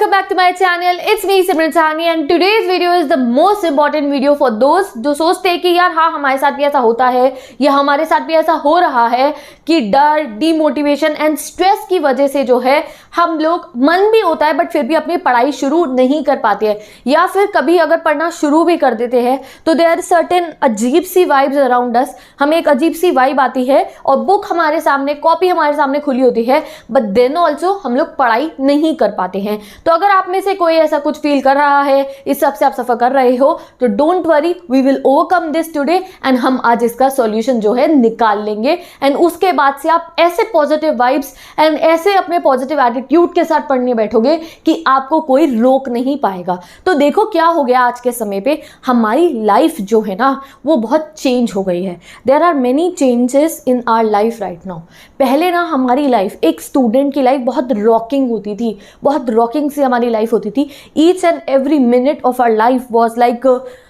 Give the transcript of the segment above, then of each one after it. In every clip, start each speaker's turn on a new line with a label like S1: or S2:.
S1: welcome back to my channel. It's me Simran Sahni and today's video is the most important video for those जो सोचते हैं कि यार हाँ हमारे साथ भी ऐसा होता है या हमारे साथ भी ऐसा हो रहा है कि डर, डीमोटिवेशन एंड स्ट्रेस की वजह से जो है हम लोग मन भी होता है बट फिर भी अपनी पढ़ाई शुरू नहीं कर पाते हैं, या फिर कभी अगर पढ़ना शुरू भी कर देते हैं तो देयर आर सर्टेन अजीब सी वाइब्स अराउंड अस। हमें एक अजीब सी वाइब आती है और बुक हमारे सामने, कॉपी हमारे सामने खुली होती है बट देन ऑल्सो हम लोग पढ़ाई नहीं कर पाते हैं। तो अगर आप में से कोई ऐसा कुछ फील कर रहा है, इस सब से आप सफर कर रहे हो, तो don't worry, we will overcome this today and हम आज इसका सॉल्यूशन जो है निकाल लेंगे। एंड उसके बाद से आप ऐसे पॉजिटिव वाइब्स एंड ऐसे अपने पॉजिटिव एटीट्यूड के साथ पढ़ने बैठोगे कि आपको कोई रोक नहीं पाएगा। तो देखो क्या हो गया आज के समय पे, हमारी लाइफ जो है ना वो बहुत चेंज हो गई है। There are many changes in our life right now. पहले ना हमारी लाइफ, एक स्टूडेंट की लाइफ बहुत रॉकिंग होती थी, बहुत रॉकिंग सी हमारी लाइफ होती थी। Each and every minute of our life was like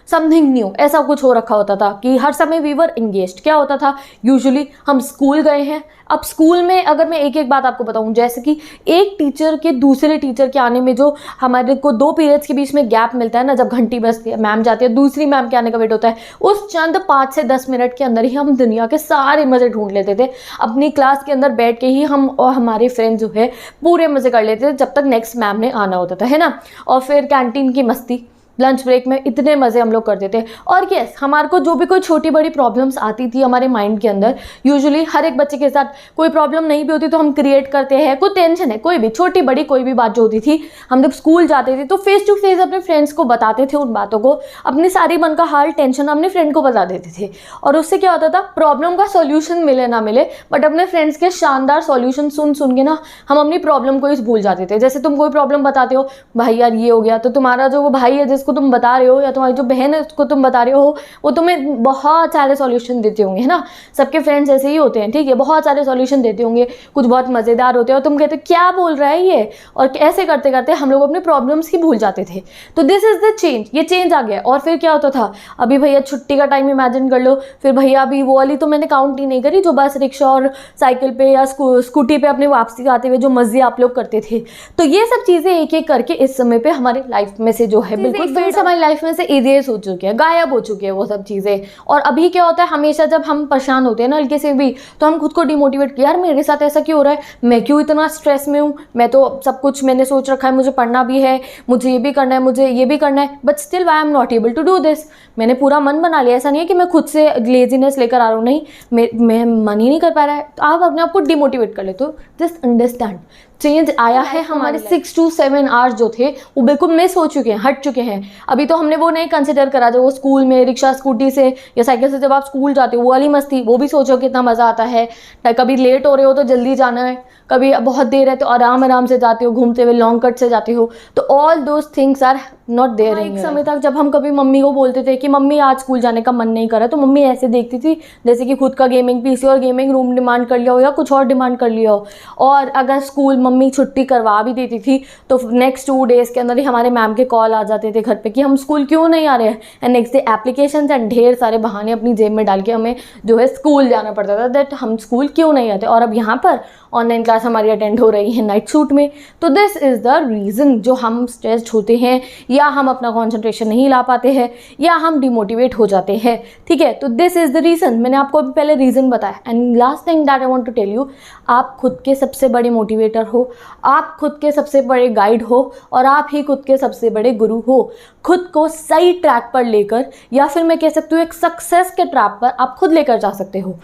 S1: something new, ऐसा कुछ हो रखा होता था कि हर समय वी वर एंगेज्ड। क्या होता था, यूजुअली हम स्कूल गए हैं। अब स्कूल में अगर मैं एक एक बात आपको बताऊं, जैसे कि एक टीचर के दूसरे टीचर के आने में जो हमारे को 2 पीरियड्स के बीच में गैप मिलता है ना, जब घंटी बजती है, मैम जाती है, दूसरी मैम के आने का वेट होता है, उस चंद 5 से 10 मिनट के अंदर ही हम दुनिया के सारे मज़े ढूंढ लेते थे। अपनी क्लास के अंदर बैठ के ही हम और हमारे फ्रेंड्स जो है पूरे मज़े कर लेते थे जब तक नेक्स्ट मैम ने आना होता था, है ना। और फिर कैंटीन की मस्ती, लंच ब्रेक में इतने मज़े हम लोग करते थे। और यस, हमारे को जो भी कोई छोटी बड़ी प्रॉब्लम्स आती थी हमारे माइंड के अंदर, यूजुअली हर एक बच्चे के साथ कोई प्रॉब्लम नहीं भी होती तो हम क्रिएट करते हैं, कोई टेंशन है, कोई भी छोटी बड़ी कोई भी बात जो होती थी, हम जब स्कूल जाते थे तो फेस टू फेस अपने फ्रेंड्स को बताते थे उन बातों को, अपनी सारी मन का हाल, टेंशन अपने फ्रेंड को बता देते थे। और उससे क्या होता था, प्रॉब्लम का सोल्यूशन मिले ना मिले बट अपने फ्रेंड्स के शानदार सोल्यूशन सुन के ना हम अपनी प्रॉब्लम को ही भूल जाते थे। जैसे तुम कोई प्रॉब्लम बताते हो, भाई यार ये हो गया, तो तुम्हारा जो वो भाई है जिसको तुम बता रहे हो या तुम्हारी जो बहन है उसको तुम बता रहे हो, वो तुम्हें बहुत सारे सॉल्यूशन देते होंगे, है ना। सबके फ्रेंड्स ऐसे ही होते हैं, ठीक है, बहुत सारे सॉल्यूशन देते होंगे, कुछ बहुत मज़ेदार होते हैं और तुम कहते क्या बोल रहा है ये, और ऐसे करते करते हम लोग अपने प्रॉब्लम्स ही भूल जाते थे। तो दिस इज़ द चेंज, ये चेंज आ गया। और फिर क्या होता था, अभी भैया छुट्टी का टाइम इमेजिन कर लो, फिर भैया अभी वो वाली तो मैंने काउंट ही नहीं करी जो बस, रिक्शा और साइकिल पे या स्कूटी पे अपने वापसी आते हुए जो मज़े आप लोग करते थे। तो ये सब चीज़ें एक एक करके इस समय पे हमारे लाइफ में से जो है बिल्कुल फिर हमारी लाइफ में से इरेज हो चुकी है, गायब हो चुकी है वो सब चीज़ें। और अभी क्या होता है, हमेशा जब हम परेशान होते हैं ना हल्के से भी, तो हम खुद को डिमोटिवेट, यार मेरे साथ ऐसा क्यों हो रहा है, मैं क्यों इतना स्ट्रेस में हूँ, मैं तो सब कुछ मैंने सोच रखा है, मुझे पढ़ना भी है, मुझे ये भी करना है, मुझे ये भी करना है, but still I am not able to do this. मैंने पूरा मन बना लिया, ऐसा नहीं है कि मैं खुद से लेजीनेस लेकर आ रहा हूँ, नहीं, मैं मन ही नहीं कर पा रहा है। तो आप अपने आप को डिमोटिवेट कर लेते हो। जस्ट अंडरस्टैंड, चेंज आया है, हमारे 6 to 7 आवर्स जो थे वो बिल्कुल मिस हो चुके हैं, हट चुके हैं। अभी तो हमने वो नहीं कंसिडर करा जो वो स्कूल में रिक्शा स्कूटी से या साइकिल से जब आप स्कूल जाते हो वो वाली मस्ती, वो भी सोचो कितना मज़ा आता है। कभी लेट हो रहे हो तो जल्दी जाना है, कभी बहुत देर है तो आराम आराम से जाते हो, घूमते हुए लॉन्ग कट से जाते हो। तो all those things are not there. एक समय तक जब हम कभी मम्मी को बोलते थे कि मम्मी आज स्कूल जाने का मन नहीं कर रहा, तो मम्मी ऐसे देखती थी जैसे कि खुद का गेमिंग पीसी और गेमिंग रूम डिमांड कर लिया हो या कुछ और डिमांड कर लिया हो। और अगर स्कूल मम्मी छुट्टी करवा भी देती थी तो नेक्स्ट 2 डेज़ के अंदर ही हमारे मैम के कॉल आ जाते थे घर पे कि हम स्कूल क्यों नहीं आ रहे हैं, and next day applications and ढेर सारे बहाने अपनी जेब में डाल के हमें जो है स्कूल जाना पड़ता था दैट हम स्कूल क्यों नहीं आते। और अब यहाँ पर ऑनलाइन क्लास हमारी अटेंड हो रही है नाइट शूट में। तो दिस इज़ द रीज़न जो हम स्ट्रेस्ड होते हैं, या हम अपना कॉन्सेंट्रेशन नहीं ला पाते हैं, या हम डिमोटिवेट हो जाते हैं, ठीक है। तो दिस इज़ द रीज़न, मैंने आपको अभी पहले रीज़न बताया। And last thing that I want to tell you, आप खुद के सबसे बड़े मोटिवेटर हो, आप खुद के सबसे बड़े गाइड हो, और आप ही खुद के सबसे बड़े गुरु हो। खुद को सही ट्रैक पर लेकर, या फिर मैं कह सकती हूँ एक सक्सेस के ट्रैक पर आप खुद लेकर जा सकते हो।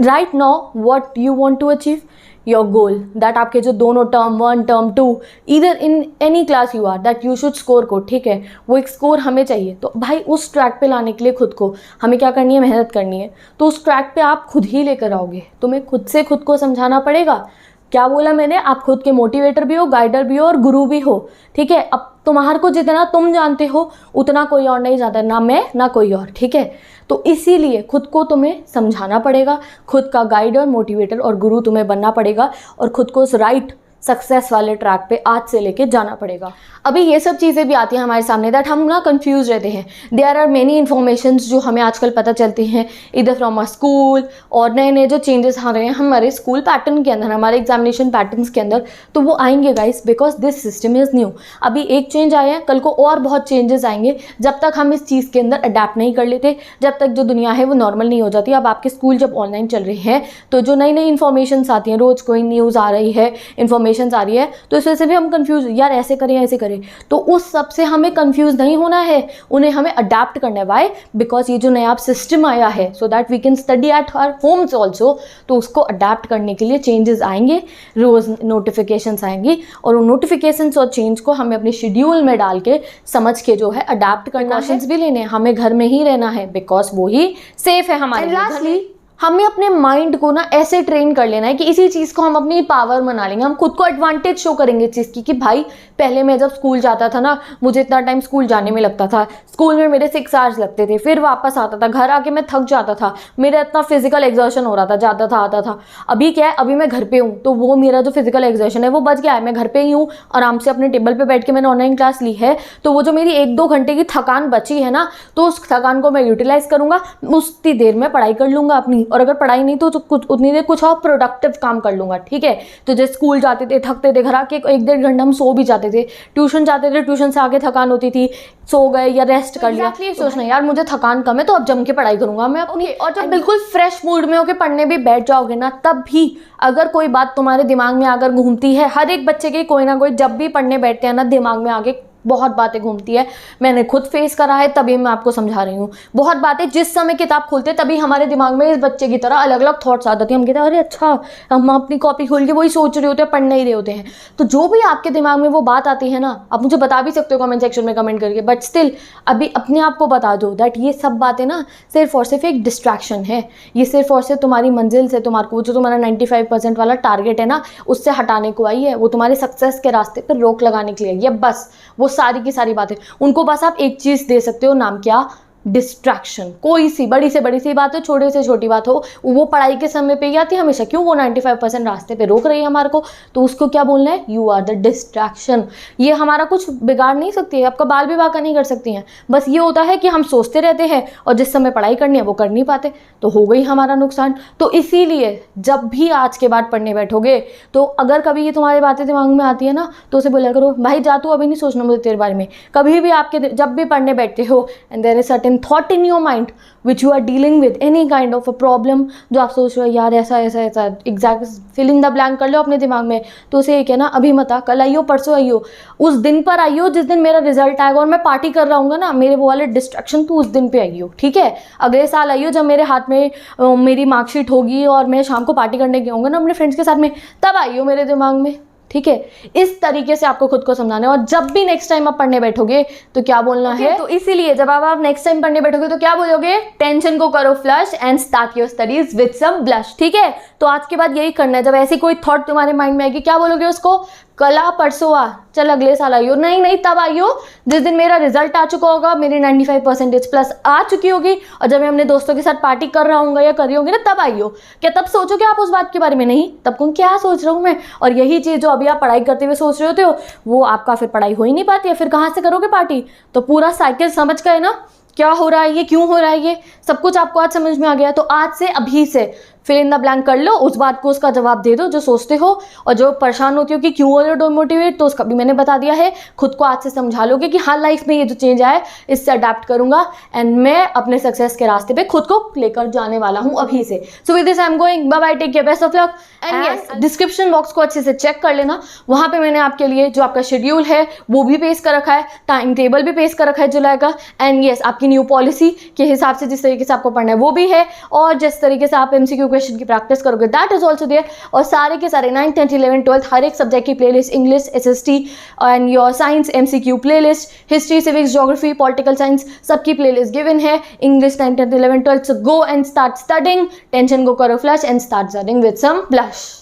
S1: Right now what you want to achieve, your goal, that आपके जो दोनों टर्म 1 टर्म 2 इधर in any class you are that you should score को, ठीक है, वो एक स्कोर हमें चाहिए। तो भाई उस ट्रैक पे लाने के लिए खुद को हमें क्या करनी है, मेहनत करनी है। तो उस ट्रैक पे आप खुद ही लेकर आओगे, तुम्हें खुद से खुद को समझाना पड़ेगा। क्या बोला मैंने, आप खुद के मोटिवेटर भी हो, गाइडर भी हो और गुरु भी हो, ठीक है। अब तुम्हारे को जितना तुम जानते हो उतना कोई और नहीं जानता, ना मैं ना कोई और, ठीक है। तो इसीलिए खुद को तुम्हें समझाना पड़ेगा, खुद का गाइडर, मोटिवेटर और गुरु तुम्हें बनना पड़ेगा, और खुद को उस राइट सक्सेस वाले ट्रैक पे आज से लेके जाना पड़ेगा। अभी ये सब चीज़ें भी आती हैं हमारे सामने दैट हम ना कंफ्यूज रहते हैं। देयर आर मेनी इन्फॉर्मेशंस जो हमें आजकल पता चलती हैं इधर फ्रॉम अ स्कूल, और नए नए जो चेंजेस आ रहे हैं हमारे स्कूल पैटर्न के अंदर, हमारे एग्जामिनेशन पैटर्न्स के अंदर, तो वो आएंगे guys because this system is new. अभी एक चेंज आया है, कल को और बहुत चेंजेस आएंगे। जब तक हम इस चीज़ के अंदर अडेप्ट नहीं कर लेते, जब तक जो दुनिया है वो नॉर्मल नहीं हो जाती। अब आपके स्कूल जब ऑनलाइन चल रहे हैं तो जो नई नई इन्फॉर्मेशन आती हैं, रोज़ कोई न्यूज़ आ रही है, इन्फॉर्मेशन आ रही है, तो इस वजह से भी हम कंफ्यूज, यार ऐसे करें ऐसे करें, तो उस सब से हमें कंफ्यूज नहीं होना है, उन्हें हमें अडेप्ट करना है। वाई? बिकॉज ये जो नया सिस्टम आया है so that we can study at our homes also, तो उसको अडेप्ट करने के लिए चेंजेस आएंगे, रोज़ नोटिफिकेशंस आएंगी, और उन नोटिफिकेशंस और चेंज को हमें अपने शेड्यूल में डाल के समझ के जो है अडेप्ट करना है। भी लेने हैं, हमें घर में ही रहना है बिकॉज वो ही सेफ है हमारे लिए। लास्टली हमें अपने माइंड को ना ऐसे ट्रेन कर लेना है कि इसी चीज़ को हम अपनी पावर बना लेंगे, हम खुद को एडवांटेज शो करेंगे इस चीज़ की कि भाई पहले मैं जब स्कूल जाता था ना, मुझे इतना टाइम स्कूल जाने में लगता था, स्कूल में मेरे 6 आवर्स लगते थे, फिर वापस आता था, घर आके मैं थक जाता था, मेरा इतना फिजिकल एग्जर्शन हो रहा था, जाता था आता था। अभी क्या है, अभी मैं घर पे हूँ तो वो मेरा जो फिजिकल एग्जर्शन है वो बच गया है, मैं घर पे ही हूँ, आराम से अपने टेबल पर बैठ के मैंने ऑनलाइन क्लास ली है, तो वो जो मेरी 1-2 घंटे की थकान बची है ना, तो उस थकान को मैं यूटिलाइज करूँगा, उतनी देर में पढ़ाई कर लूँगा अपनी, और अगर पढ़ाई नहीं तो कुछ उतनी देर कुछ और प्रोडक्टिव काम कर लूँगा। ठीक है, तो जैसे स्कूल जाते थे, थकते थे, घर आके 1-1.5 घंटा हम सो भी जाते थे, ट्यूशन जाते थे, ट्यूशन से आके थकान होती थी, सो गए या रेस्ट कर लिया। सोचना यार मुझे थकान कम है तो अब जम के पढ़ाई करूंगा मैं अपनी, और जब बिल्कुल फ्रेश मूड में होकर पढ़ने भी बैठ जाओगे ना, तब भी अगर कोई बात तुम्हारे दिमाग में आकर घूमती है, हर एक बच्चे के कोई ना कोई जब भी पढ़ने बैठते हैं ना, दिमाग में आगे बहुत बातें घूमती है। मैंने खुद फेस करा है, तभी मैं आपको समझा रही हूँ। बहुत बातें जिस समय किताब खोलते तभी हमारे दिमाग में इस बच्चे की तरह अलग अलग थॉट्स आ जाती हैं। हम कहते हैं अरे अच्छा, हम अपनी कॉपी खोल के वही सोच रहे होते हैं, पढ़ नहीं रहे होते हैं। तो जो भी आपके दिमाग में वो बात आती है ना, आप मुझे बता भी सकते हो कमेंट सेक्शन में कमेंट करके, बट स्टिल अभी अपने आप को बता दो दैट ये सब बातें ना सिर्फ और सिर्फ एक डिस्ट्रैक्शन है। ये सिर्फ और सिर्फ तुम्हारी मंजिल से, तुम्हारे जो तुम्हारा 95% वाला टारगेट है ना, उससे हटाने को आई है। वो तुम्हारे सक्सेस के रास्ते पर रोक लगाने के लिए ये बस वो सारी की सारी बातें, उनको बस आप एक चीज दे सकते हो, नाम क्या? डिस्ट्रैक्शन। कोई सी बड़ी से बड़ी सी बात हो, छोटे से छोटी बात हो, वो पढ़ाई के समय पे ही आती है हमेशा। क्यों? वो 95% रास्ते पे रोक रही है हमारे को, तो उसको क्या बोलना है? You are the distraction. ये हमारा कुछ बिगाड़ नहीं सकती है, आपका बाल भी बाका नहीं कर सकती हैं। बस ये होता है कि हम सोचते रहते हैं और जिस समय पढ़ाई करनी है वो कर नहीं पाते, तो हो गई हमारा नुकसान। तो इसीलिए जब भी आज के बाद पढ़ने बैठोगे, तो अगर कभी ये तुम्हारी बातें दिमाग में आती है ना, तो उसे बोला करो भाई जा तू, अभी नहीं सोचना मुझे तेरे बारे में। कभी भी आपके जब भी पढ़ने बैठते हो and there is certain thought in your mind which you are dealing with any kind of a problem, जो आप सोच रहे हो यार ऐसा ऐसा ऐसा, exact fill in the blank कर लो अपने दिमाग में, तो उसे एक है ना, अभी मत आ, कल आइयो, परसों आइयो, उस दिन पर आइयो जिस दिन मेरा रिजल्ट आएगा और मैं पार्टी कर रहा हूँ ना, मेरे वो वाले डिस्ट्रैक्शन तो उस दिन पे आइयो। ठीक है, अगले साल आइयो जब मेरे हाथ में मेरी मार्कशीट होगी और मैं शाम को पार्टी करने गया हूँगा ना अपने फ्रेंड्स के साथ में, तब आइयो मेरे दिमाग में। ठीक है, इस तरीके से आपको खुद को समझाना है। और जब भी नेक्स्ट टाइम आप पढ़ने बैठोगे तो क्या बोलना है, तो इसीलिए जब आप नेक्स्ट टाइम पढ़ने बैठोगे तो क्या बोलोगे? टेंशन को करो flush and start your studies with some blush. ठीक है, तो आज के बाद यही करना है। जब ऐसी कोई थॉट तुम्हारे माइंड में आएगी, क्या बोलोगे उसको? कल आ, परसों आ, चल अगले साल आइयो, नहीं तब आइयो जिस दिन मेरा रिजल्ट आ चुका होगा, मेरी 95% प्लस आ चुकी होगी, और जब मैं अपने दोस्तों के साथ पार्टी कर रहा हूँ या कर रही होंगी ना, तब आइयो। क्या तब सोचोगे आप उस बात के बारे में? नहीं, तब कौन क्या सोच रहा हूँ मैं। और यही चीज़ जो अभी आप पढ़ाई करते हुए सोच रहे होते हो, वो आपका फिर पढ़ाई हो ही नहीं पाती है, फिर कहाँ से करोगे पार्टी? तो पूरा साइकिल समझ गए ना क्या हो रहा है, ये क्यों हो रहा है, ये सब कुछ आपको आज समझ में आ गया। तो आज से, अभी से फिल इन द ब्लैंक कर लो, उस बात को उसका जवाब दे दो जो सोचते हो, और जो परेशान होती हो कि क्यों हो रहे हो डिमोटिवेट, तो उसका भी मैंने बता दिया है। खुद को आज से समझा लोगे कि हाँ लाइफ में ये जो चेंज आया है इससे अडेप्ट करूंगा एंड मैं अपने सक्सेस के रास्ते पे खुद को लेकर जाने वाला हूँ अभी से। So with this I am going, bye bye, take care, best of luck. And yes, description box को अच्छे से चेक कर लेना, वहाँ पे मैंने आपके लिए जो आपका शेड्यूल है वो भी पेश कर रखा है, टाइम टेबल भी पेश कर रखा है जुलाई का, एंड यस आपकी न्यू पॉलिसी के हिसाब से जिस तरीके से आपको पढ़ना है वो भी है, और जिस तरीके से आप MCQ क्वेश्चन की प्रैक्टिस करोगे दैट इज ऑल्सो देयर। और सारे के सारे 9th 10th 11th 12th हर एक सब्जेक्ट की playlist, English, SST and your science MCQ playlist, history, civics, geography, political science, सबकी प्लेलिस्ट गिवन है। English 9th 10th 11th 12th, so go and start studying, tension को करो flush and start studying with some blush.